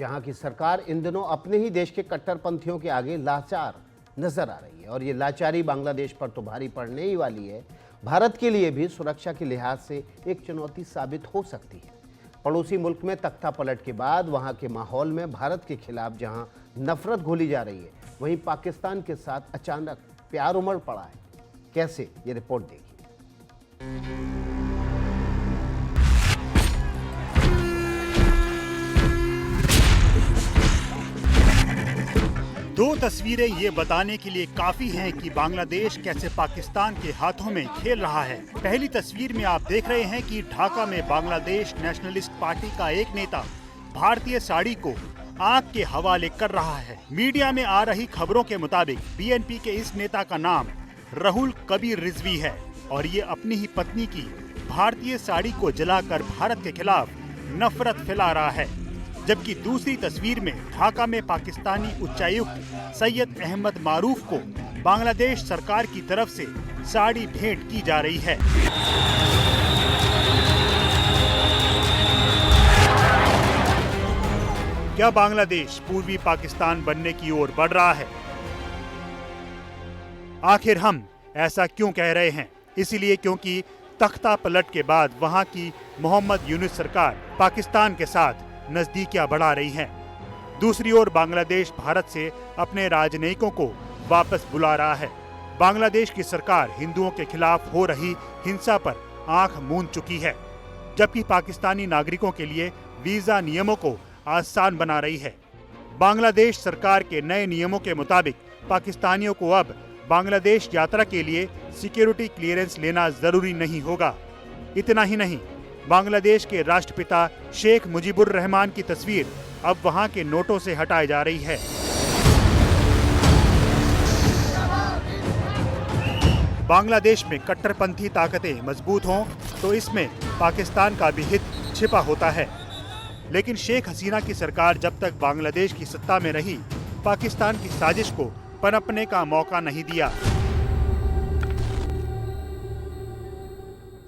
जहां की सरकार इन दिनों अपने ही देश के कट्टरपंथियों के आगे लाचार नजर आ रही है और ये लाचारी बांग्लादेश पर तो भारी पड़ने ही वाली है। भारत के लिए भी सुरक्षा के लिहाज से एक चुनौती साबित हो सकती है। पड़ोसी मुल्क में तख्ता पलट के बाद वहां के माहौल में भारत के खिलाफ जहां नफरत घोली जा रही है, वहीं पाकिस्तान के साथ अचानक प्यार उमड़ पड़ा है। कैसे, ये रिपोर्ट देखिए। दो तस्वीरें ये बताने के लिए काफी हैं कि बांग्लादेश कैसे पाकिस्तान के हाथों में खेल रहा है। पहली तस्वीर में आप देख रहे हैं कि ढाका में बांग्लादेश नेशनलिस्ट पार्टी का एक नेता भारतीय साड़ी को आग के हवाले कर रहा है। मीडिया में आ रही खबरों के मुताबिक बीएनपी के इस नेता का नाम राहुल कबीर रिजवी है और ये अपनी ही पत्नी की भारतीय साड़ी को जलाकर भारत के खिलाफ नफरत फैला रहा है। जबकि दूसरी तस्वीर में ढाका में पाकिस्तानी उच्चायुक्त सैयद अहमद मारूफ को बांग्लादेश सरकार की तरफ से साड़ी भेंट की जा रही है। क्या बांग्लादेश पूर्वी पाकिस्तान बनने की ओर बढ़ रहा है? आखिर हम ऐसा क्यों कह रहे हैं? इसलिए क्योंकि तख्ता पलट के बाद वहां की मोहम्मद यूनुस सरकार पाकिस्तान के साथ नजदीकियां बढ़ा रही हैं। दूसरी ओर बांग्लादेश भारत से अपने राजनयिकों को वापस बुला रहा है। बांग्लादेश की सरकार हिंदुओं के खिलाफ हो रही हिंसा पर आंख मूंद चुकी है, जबकि पाकिस्तानी नागरिकों के लिए वीजा नियमों को आसान बना रही है। बांग्लादेश सरकार के नए नियमों के मुताबिक पाकिस्तानियों को अब बांग्लादेश यात्रा के लिए सिक्योरिटी क्लियरेंस लेना जरूरी नहीं होगा। इतना ही नहीं, बांग्लादेश के राष्ट्रपिता शेख मुजीबुर रहमान की तस्वीर अब वहां के नोटों से हटाई जा रही है। बांग्लादेश में कट्टरपंथी ताकतें मजबूत हों तो इसमें पाकिस्तान का भी हित छिपा होता है। लेकिन शेख हसीना की सरकार जब तक बांग्लादेश की सत्ता में रही, पाकिस्तान की साजिश को पनपने का मौका नहीं दिया।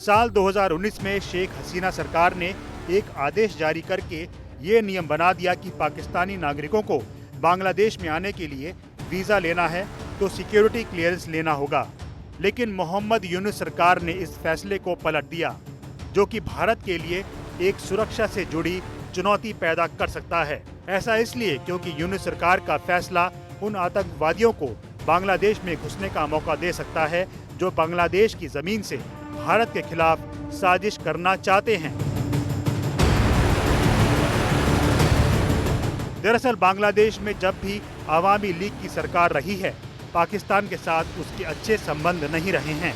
साल 2019 में शेख हसीना सरकार ने एक आदेश जारी करके ये नियम बना दिया कि पाकिस्तानी नागरिकों को बांग्लादेश में आने के लिए वीजा लेना है तो सिक्योरिटी क्लियरेंस लेना होगा। लेकिन मोहम्मद यूनुस सरकार ने इस फैसले को पलट दिया, जो कि भारत के लिए एक सुरक्षा से जुड़ी चुनौती पैदा कर सकता है। ऐसा इसलिए क्योंकि यूनुस सरकार का फैसला उन आतंकवादियों को बांग्लादेश में घुसने का मौका दे सकता है जो बांग्लादेश की जमीन से भारत के खिलाफ साजिश करना चाहते हैं। दरअसल बांग्लादेश में जब भी अवामी लीग की सरकार रही है, पाकिस्तान के साथ उसके अच्छे संबंध नहीं रहे हैं।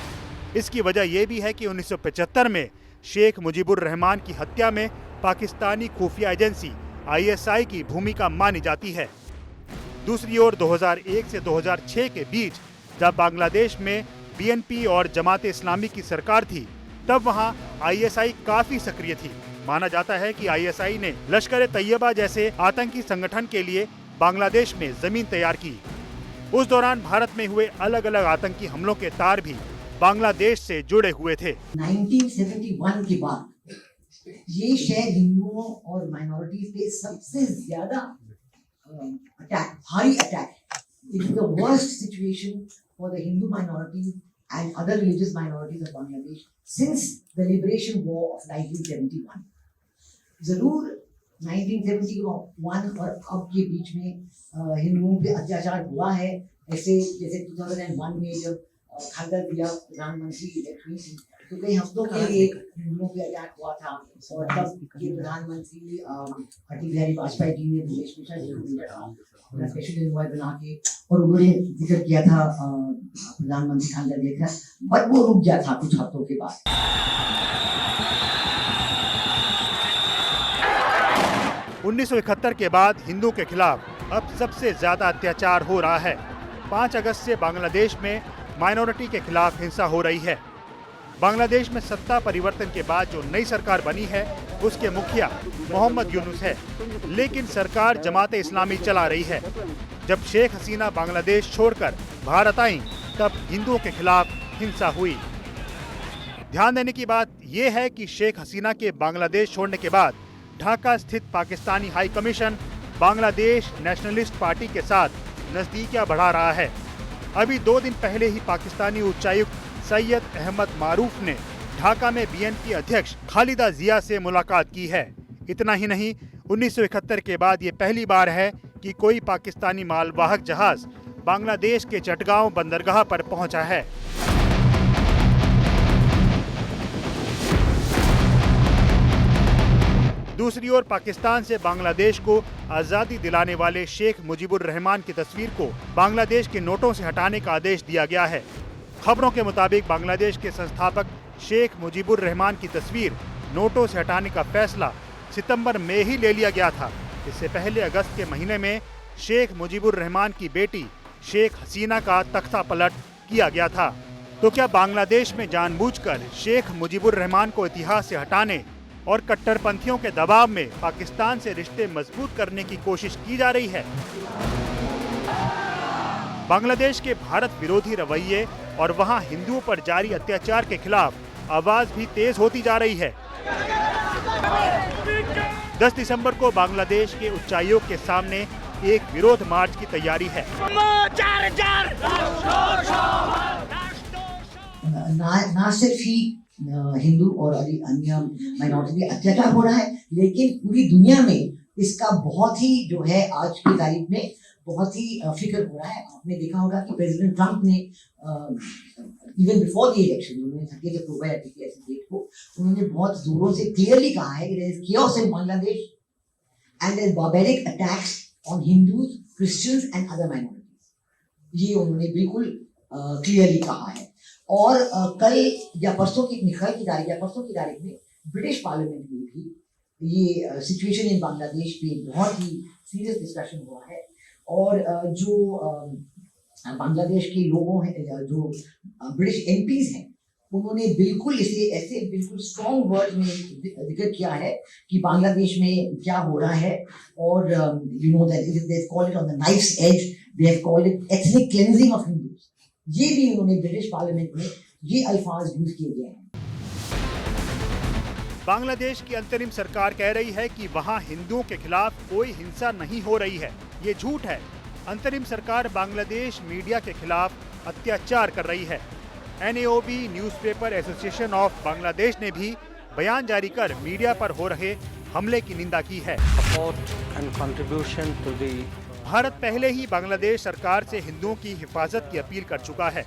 इसकी वजह यह भी है कि 1975 में शेख मुजीबुर रहमान की हत्या में पाकिस्तानी खुफिया एजेंसी ISI की भूमिका मानी जाती है। दूसरी ओर 2001 से 2006 के बीच जब बांग्लादेश में BNP और जमात इस्लामी की सरकार थी, तब वहां ISI काफी सक्रिय थी। माना जाता है कि ISI ने लश्कर तैयबा जैसे आतंकी संगठन के लिए बांग्लादेश में जमीन तैयार की। उस दौरान भारत में हुए अलग अलग आतंकी हमलों के तार भी बांग्लादेश से जुड़े हुए थे। 1971 के बाद ये शहर हिंदुओं और माइनॉरिटीज पे सबसे ज्यादा भारी attack. It is the worst situation for the Hindu minority and other religious minorities of Bangladesh since the liberation war of 1971. जरूर 1971 और अब के बीच में हिंदुओं पे अत्याचार हुआ है। ऐसे जैसे 2001 में जब खालदा जिया प्रधानमंत्री इलेक्शन थी, तो कई हफ्तों के लिए हिंदुओं पे अटैक हुआ था और तब ये प्रधानमंत्री अटल बिहारी वाजपेयी जी ने विदेश मिशन स्पेशल एनवॉय बना के और उन्होंने जिक्र किया था प्रधानमंत्री खालदा जिया का, बट वो रुक गया था कुछ हफ्तों के बाद। उन्नीस के बाद हिंदू के खिलाफ अब सबसे ज्यादा अत्याचार हो रहा है। 5 अगस्त से बांग्लादेश में माइनॉरिटी के खिलाफ हिंसा हो रही है। बांग्लादेश में सत्ता परिवर्तन के बाद जो नई सरकार बनी है उसके मुखिया मोहम्मद यूनुस है, लेकिन सरकार जमात इस्लामी चला रही है। जब शेख हसीना बांग्लादेश छोड़कर भारत आई, तब हिंदुओं के खिलाफ हिंसा हुई। ध्यान देने की बात यह है कि शेख हसीना के बांग्लादेश छोड़ने के बाद ढाका स्थित Pakistani high commission Bangladesh nationalist party के साथ नजदीकियां बढ़ा रहा है। अभी 2 दिन पहले ही पाकिस्तानी उच्चायुक्त सैयद अहमद मारूफ ने ढाका में बीएनपी अध्यक्ष खालिदा जिया से मुलाकात की है। इतना ही नहीं, 1971 के बाद ये पहली बार है कि कोई पाकिस्तानी मालवाहक जहाज बांग्लादेश के चटगांव बंदरगाह पर पहुंचा है। दूसरी ओर पाकिस्तान से बांग्लादेश को आजादी दिलाने वाले शेख मुजीबुर रहमान की तस्वीर को बांग्लादेश के नोटों से हटाने का आदेश दिया गया है। खबरों के मुताबिक बांग्लादेश के संस्थापक शेख मुजीबुर रहमान की तस्वीर नोटों से हटाने का फैसला सितंबर में ही ले लिया गया था। इससे पहले अगस्त के महीने में शेख मुजीबुर रहमान की बेटी शेख हसीना का तख्ता पलट किया गया था। तो क्या बांग्लादेश में जानबूझकर शेख मुजीबुर रहमान को इतिहास से हटाने और कट्टरपंथियों के दबाव में पाकिस्तान से रिश्ते मजबूत करने की कोशिश की जा रही है? बांग्लादेश के भारत विरोधी रवैये और वहां हिंदुओं पर जारी अत्याचार के खिलाफ आवाज भी तेज होती जा रही है। 10 दिसंबर को बांग्लादेश के उच्चायोग के सामने एक विरोध मार्च की तैयारी है। ना सिर्फ ही हिंदू और अन्य माइनॉरिटी अत्याचार हो रहा है, लेकिन पूरी दुनिया में इसका बहुत ही जो है आज की तारीख में बहुत ही फिक्र हो रहा है। आपने देखा होगा कि प्रेसिडेंट ट्रंप ने इवन बिफोर द इलेक्शन उन्होंने 30 अक्टूबर ऐसी डेट को उन्होंने बहुत जोरों से क्लियरली कहा है कि there is chaos in Bangladesh and there is barbaric attacks on Hindus, Christians and other minorities। ये उन्होंने बिल्कुल क्लियरली कहा है। और कल या परसों की तारीख में ब्रिटिश पार्लियामेंट में भी ये सिचुएशन इन बांग्लादेश पे बहुत ही सीरियस डिस्कशन हुआ है। और जो बांग्लादेश के लोगों हैं, जो ब्रिटिश एमपीज हैं, उन्होंने बिल्कुल इसे ऐसे बिल्कुल स्ट्रॉन्ग वर्ड में जिक्र किया है कि बांग्लादेश में क्या हो रहा है। और you know that they have called it on the knife's edge, they have called it ethnic cleansing of Hindus. ये भी उन्होंने ब्रिटिश पार्लियामेंट में ये अल्फाज यूज किए गए हैं। बांग्लादेश की अंतरिम सरकार कह रही है कि वहां हिंदुओं के खिलाफ कोई हिंसा नहीं हो रही है। ये झूठ है। अंतरिम सरकार बांग्लादेश मीडिया के खिलाफ अत्याचार कर रही है। NAOB newspaper association of Bangladesh ने भी बयान जारी कर मीडिया पर हो रहे हमले की निंदा की है। भारत पहले ही बांग्लादेश सरकार से हिंदुओं की हिफाजत की अपील कर चुका है,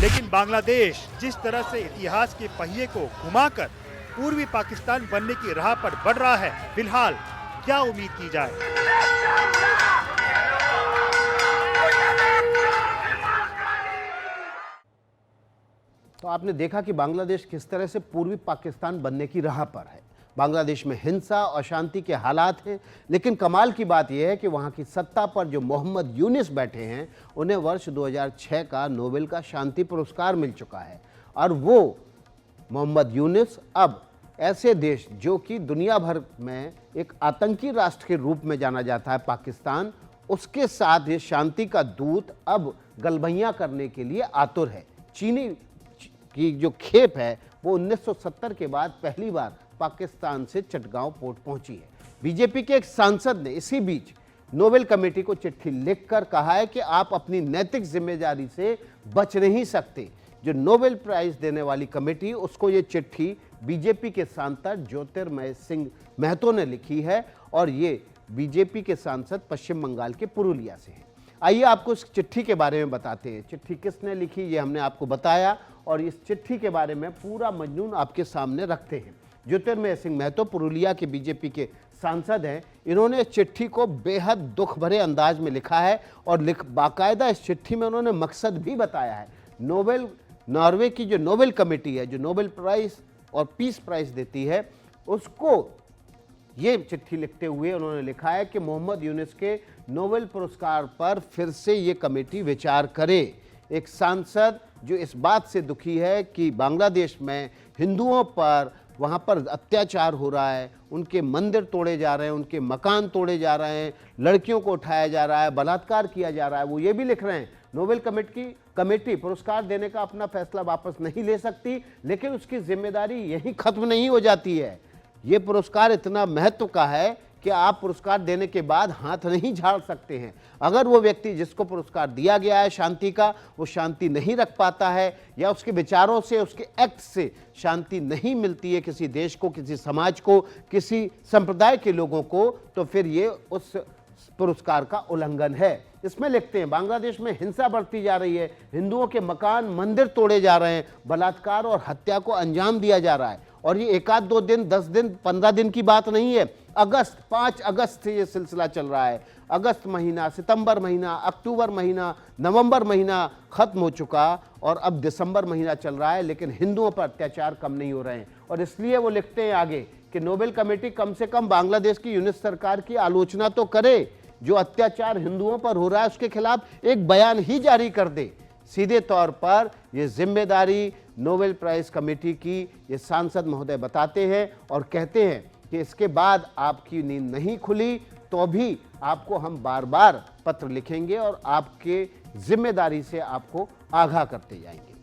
लेकिन बांग्लादेश जिस तरह से इतिहास के पहिए को घुमाकर पूर्वी पाकिस्तान बनने की राह पर बढ़ रहा है, फिलहाल क्या उम्मीद की जाए? तो आपने देखा कि बांग्लादेश किस तरह से पूर्वी पाकिस्तान बनने की राह पर है। बांग्लादेश में हिंसा और अशांति के हालात हैं, लेकिन कमाल की बात यह है कि वहाँ की सत्ता पर जो मोहम्मद यूनिस बैठे हैं, उन्हें वर्ष 2006 का नोबेल का शांति पुरस्कार मिल चुका है। और वो मोहम्मद यूनिस अब ऐसे देश जो कि दुनिया भर में एक आतंकी राष्ट्र के रूप में जाना जाता है, पाकिस्तान, उसके साथ ये शांति का दूत अब गलबैयाँ करने के लिए आतुर है। चीनी की जो खेप है वो 1970 के बाद पहली बार पाकिस्तान से चटगांव पोर्ट पहुंची है। बीजेपी के एक सांसद ने इसी बीच नोबेल कमेटी को चिट्ठी लिखकर कहा है कि आप अपनी नैतिक जिम्मेदारी से बच नहीं सकते। जो नोबेल प्राइज देने वाली कमेटी, उसको ये चिट्ठी बीजेपी के सांसद ज्योतिर्मय सिंह महतो ने लिखी है और ये बीजेपी के सांसद पश्चिम बंगाल के पुरुलिया से हैं। आइए आपको इस चिट्ठी के बारे में बताते हैं। चिट्ठी किसने लिखी ये हमने आपको बताया और इस चिट्ठी के बारे में पूरा मजनून आपके सामने रखते हैं। ज्योतिर्मय सिंह महतो पुरुलिया के बीजेपी के सांसद हैं। इन्होंने इस चिट्ठी को बेहद दुख भरे अंदाज में लिखा है और बाकायदा इस चिट्ठी में उन्होंने मकसद भी बताया है। नॉर्वे की जो नोबेल कमेटी है, जो नोबेल प्राइज और पीस प्राइज देती है, उसको ये चिट्ठी लिखते हुए उन्होंने लिखा है कि मोहम्मद यूनिस के नोबेल पुरस्कार पर फिर से ये कमेटी विचार करे। एक सांसद जो इस बात से दुखी है कि बांग्लादेश में हिंदुओं पर वहाँ पर अत्याचार हो रहा है, उनके मंदिर तोड़े जा रहे हैं, उनके मकान तोड़े जा रहे हैं, लड़कियों को उठाया जा रहा है, बलात्कार किया जा रहा है, वो ये भी लिख रहे हैं नोबेल कमेटी पुरस्कार देने का अपना फैसला वापस नहीं ले सकती, लेकिन उसकी जिम्मेदारी यहीं खत्म नहीं हो जाती है। ये पुरस्कार इतना महत्व का है कि आप पुरस्कार देने के बाद हाथ नहीं झाड़ सकते हैं। अगर वो व्यक्ति जिसको पुरस्कार दिया गया है शांति का, वो शांति नहीं रख पाता है या उसके विचारों से, उसके एक्ट से शांति नहीं मिलती है किसी देश को, किसी समाज को, किसी संप्रदाय के लोगों को, तो फिर ये उस पुरस्कार का उल्लंघन है। इसमें लिखते हैं बांग्लादेश में हिंसा बढ़ती जा रही है, हिंदुओं के मकान मंदिर तोड़े जा रहे हैं, बलात्कार और हत्या को अंजाम दिया जा रहा है। और ये एक आध 2 दिन, 10 दिन, 15 दिन की बात नहीं है। 5 अगस्त से ये सिलसिला चल रहा है। अगस्त महीना, सितंबर महीना, अक्टूबर महीना, नवंबर महीना खत्म हो चुका और अब दिसंबर महीना चल रहा है, लेकिन हिंदुओं पर अत्याचार कम नहीं हो रहे हैं। और इसलिए वो लिखते हैं आगे कि नोबेल कमेटी कम से कम बांग्लादेश की यूनिट सरकार की आलोचना तो करे, जो अत्याचार हिंदुओं पर हो रहा है उसके खिलाफ एक बयान ही जारी कर दे। सीधे तौर पर ये जिम्मेदारी नोबेल प्राइज कमेटी की ये सांसद महोदय बताते हैं और कहते हैं कि इसके बाद आपकी नींद नहीं खुली तो भी आपको हम बार बार पत्र लिखेंगे और आपके जिम्मेदारी से आपको आगाह करते जाएंगे।